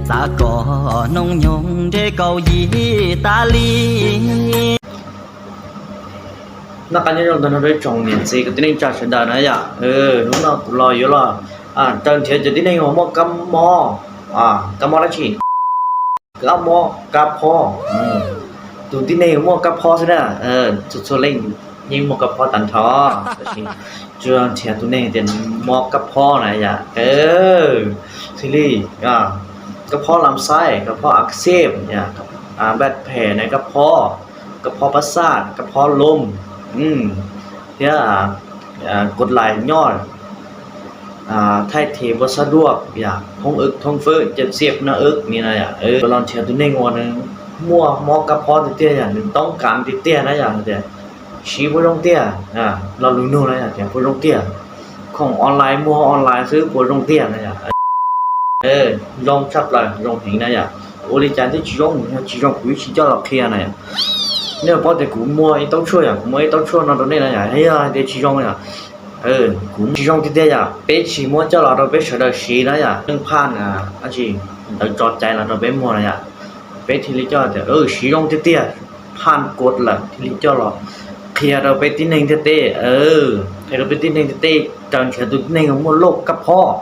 ta có nông nhung để cầu gì ta li nó cá nhân trong đó trồng miền gì cái tiếng trà sữa đà này à đúng là lo yếu là trồng thiệt chỉ tiếng ngồi mua cam mò cam mò là gì cam mò cam pho tụi tiếng này mua cam pho thế nào số lên nhưng mua cam pho tàn thọ chưa thiệt tụi này tiền mua cam pho này à thì đi cam pho làm sai cam phoอักเสบเนี่ยบาดแผลในกระเพาะประสาทกระเพาะลมเนี่ยกดไหลย้อนthay thếบ่สะดวกอย่างท้องอึกท้องเฟ้อเจ็บเสียบหน้าอึกนี่นะลองเชียร์ตัวนี้งอนนึงมั่วหมอกระเพาะเตี้ยอย่างนึงต้องการเตี้ยนะอย่างเตี้ยชี้บ่ลงเตี้ยเรารู้นู่นนะอย่างบ่ลงเตี้ยของออนไลน์มั่วออนไลน์ซื้อบ่ลงเตี้ยนะอย่างลองชับเลยลองเห็นนะอย่างโอลิจานที่chỉ dùng quý chỉ cho là kia này nếu có thể cũng mua ít tóc chuối cũng mua ít tóc chuối nó đó này là hay để chỉ dùng này cũng chỉ dùng cái đấy à bé chỉ mua cho là nó bé sợ đời xí đấy à nhưng phan anh chị đừng chọn chạy là nó bé mua này à bé thì lý cho thì chỉ dùng cái đấy phan cột là thì lý cho là kia rồi bé tin nên thế thì rồi bé tin nên thế chẳng chỉ tụi nên mua lốc cấp ho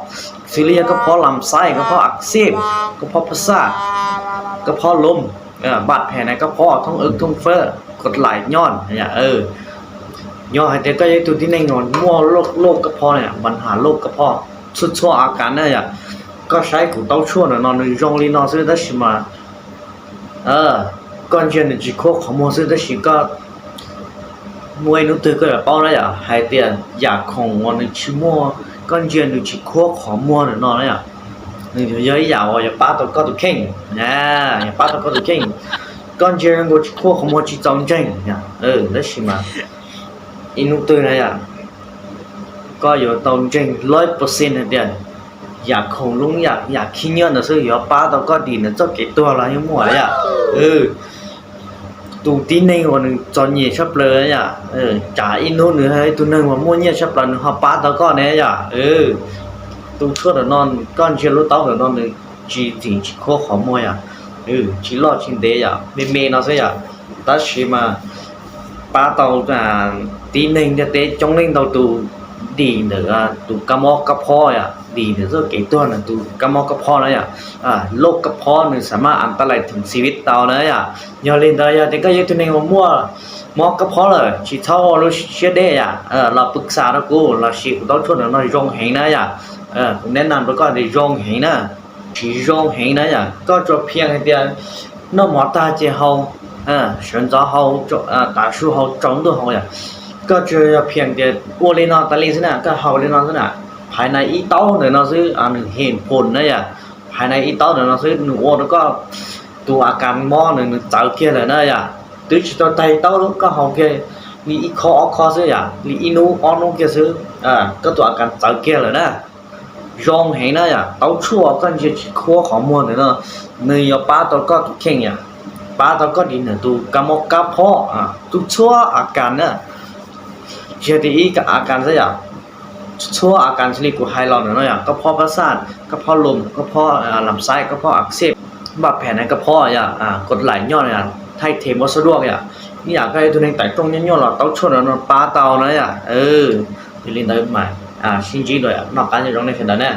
xử lý cấp ho làm sai cấp ho อักเสบกระเพาะประสาทกระเพาะลมบาดแผลในกระเพาะท้องอึท้องเฟ้อกดไหลย้อนเนี่ยย้อนแต่ก็ยังตัวที่ในงอนมั่วโรคกระเพาะเนี่ยปัญหาโรคกระเพาะสุดชั่วอาการเนี่ยก็ใช้กูเต้าชั่วเนี่ยนอนในโรงลีนอนซื้อได้ใช่ไหมก่อนเช้าเนี่ยจีโคขโมยซื้อได้ใช่ก็มวยนู้นตัวก็แบบป้อนเลยให้เตียนอยากของวันนี้ชิมัวก่อนเช้าเนี่ยจีโคขโมยเนี่ยนอนเลยนี่เยอะยาวอย่าป้าตัวก็ตัวเข่งอย่าป้าตัวก็ตัวเข่งก่อนเช้าเนี่ยจีโคขโมยจีจงเจงเนี่ยได้ใช่ไหมอินุตัวเนี่ยก็อยู่ตรงเจง100%เนี่ยเดียวอยากของลุงอยากขี้เงี้ยนะซื้ออย่าป้าตัวก็ดีนะเจ้าเก็บตัวอะไรยังมั่วเลยtụ tin này còn cho nhiều sắp lời trả in nốt nữa hay tụ nâng mà mua nhiều sắp lần họ bán tao con này tụ suốt là non con chưa lúc tao là non chỉ khó khó mua chỉ lo chuyện đấy mê nó sẽ ta chỉ mà bán tao tin này cho té trong lên tao tụ đi nữa tụ cam cắp ho đi nữa rồi cái tuần là tụ cam cắp ho đấyโรคกระเพาะนี่สามารถอันตรายถึงชีวิตเราเลยอย่าเล่นได้แต่ก็ยังตัวนึงมั่วหมอกระเพาะเลยชีเท่าเราเชื่อได้เราปรึกษาแล้วกูเราชีต้องช่วยเราโรงเห็นนะแนะนำแล้วก็ได้โรงเห็นนะชีโรงเห็นนะก็จะเพียงเดียวน้องหมอตาเจ้า选择好打数好整都好ก็จะเพียงเดียววัวเล่นตะลีสินะก็เฮาเล่นสินะภายในอีเต้าเนี่ยเราซื้อหนึ่งเห็นผลนะภายในอีเต้าเนี่ยเราซื้อหนึ่งโอ้แล้วก็ตัวอาการหม้อหนึ่งเจ้าเกี้ยเลยนะตัวจิตตัวใจเต้าแล้วก็เฮาเกี้ยมีอีคอซื้อมีอีนูออนูเกี้ยซื้อก็ตัวอาการเจ้าเกี้ยเลยนะยองเห็นนะเต้าชั่วก็จะขั้วของมัวเนี่ยเนาะเนื้อปลาตัวก็เข่งปลาตัวก็ดีเนี่ยตัวกำมกกะเพาะตัวชั่วอาการเนี่ยเชื่อที่อีกับอาการซะชั่วอาการชนิดกูไฮเราเนี่ยก็เพาะประสาทก็เพาะลมก็เพาะลำไส้ก็เพาะอักเสบบาดแผลในกระเพาะกดไหลย้อนไทยเทมสะดวกนี่อยากให้ตัวเองแต่ตรงนี้ย้อนเราต้องช่วยเราปลาเตานะไปเล่นได้ไหมชิงจีด้วยนอกการจะร้องในขนาดนี้